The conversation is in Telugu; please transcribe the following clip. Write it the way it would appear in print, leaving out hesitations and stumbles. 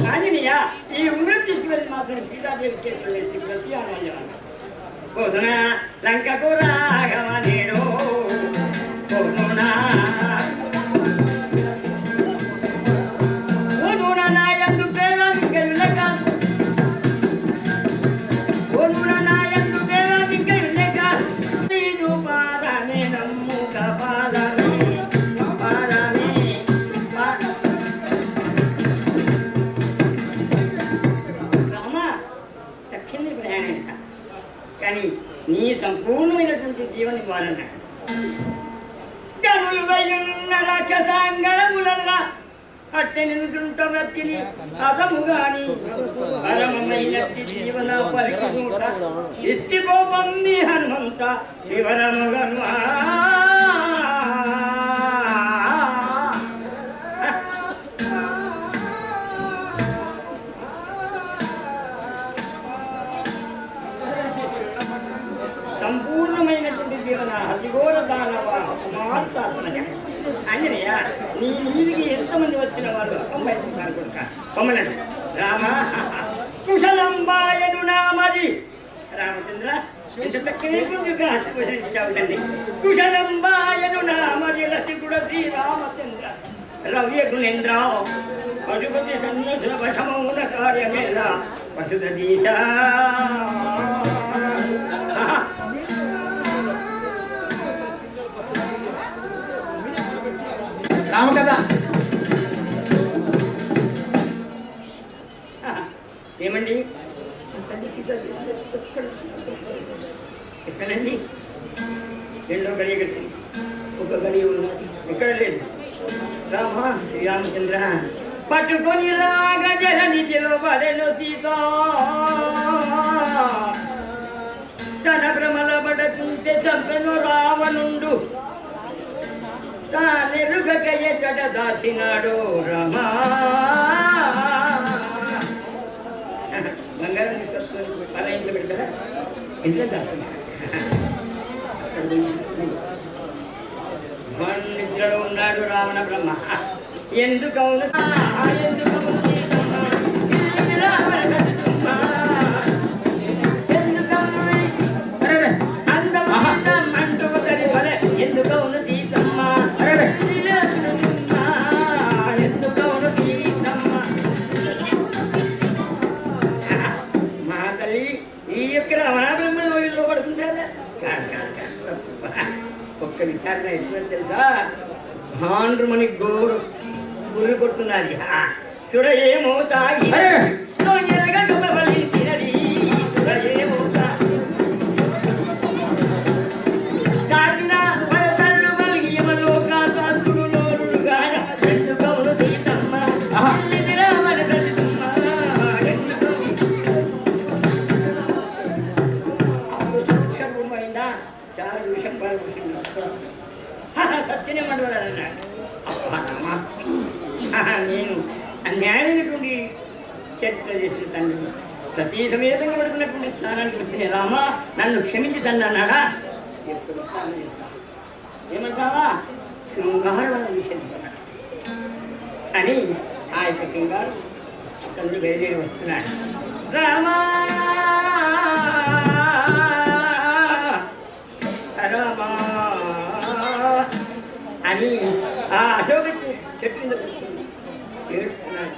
ఆంజనేయ ఈ ఉంగరం తీసుకువెళ్ళి మాత్రం సీతాదేవి చేతులు వేసి ప్రతి ఆనందం పోదునా లంకకు రాఘవ నేడు పోదునా పోదునా నాయందు పేరానికి వెళ్ళక పోదునా నాయందు పేరానికి వెళ్ళక నీదు పాదమే నమ్ముక పాదమే పాదమే రామ తక్షణమే ప్రయాణం కానీ నీ సంపూర్ణమైనటువంటి జీవన ద్వారణ గనులు వయ్యున్న రాక్షసాంగణములల్లా అట్టె నిలుతుంట వ్యక్తిని అతముగాని పరమమైనట్టి జీవన పరికూట ఇష్టికోపం నీ హనుమంత శివరముగను సంపూర్ణమైనటువంటి జీవన అతిఘోర దానవ కుమార్తె ఆంజనేయ నీ నీటికి ఎంతమంది వచ్చిన వాళ్ళు అమ్మాయి కొడుక పొమ్మనడు రామ కుశలంబాయను నామది రామచంద్ర ఎంత చక్కనటువంటి ఆశీర్వదించావుటండి కుశలంబాయను నామది రసికుడ శ్రీరామచంద్ర రవ్య గుణేంద్ర పశుపతి సన్నుధ వశమౌన కార్యమేళ పశుదీశ రామ కదా ఏమండి ఎక్కడండి రెండో గడియ కలిసింది ఒక గడియ ఉన్నది ఎక్కడ లేదు రామ శ్రీరామచంద్ర పట్టుకొని రాగ జల నిధిలో పడెను సీత తన భ్రమల పడకుంటే చంపెను రావణుండు తానెరుగకయ్య చట దాచినాడు రమా బంగారం తీసుకొచ్చుకొని పర ఇంట్లో పెడతారా ఇంట్లో దాచుకున్నాడు నిద్రలో ఉన్నాడు రావణ బ్రహ్మ ఎందుకవును ఎందుకవును సీతమ్మ ఎందుకవును సీతమ్మ మా తల్లి ఈ యొక్క రమణాబ్రహ్మలో ఇల్లు పడుతుంటారా ఒక్క విచారణ ఎట్లా తెలుసా భాండ్రుమని గుర్రు కొడుతున్నది సురయేమో తాగి కబలించినది సురయేమో సత్యనే మండవాలన్నాడు నేను అన్యాయమైనటువంటి చరిత్ర చేసిన తండ్రి సతీ సమేతంగా పడుకున్నటువంటి స్థానానికి వచ్చిన రామ నన్ను క్షమించి తండ్రి అన్నాడా ఎప్పుడు ఏమంటావా శృంగారం విషయం అని ఆ యొక్క శృంగారం తండ్రి బయలుదేరి వస్తున్నాడు రామా రామా అని ఆ అశోక చెట్టు మీద కూర్చొని ఏడుస్తున్నాడు.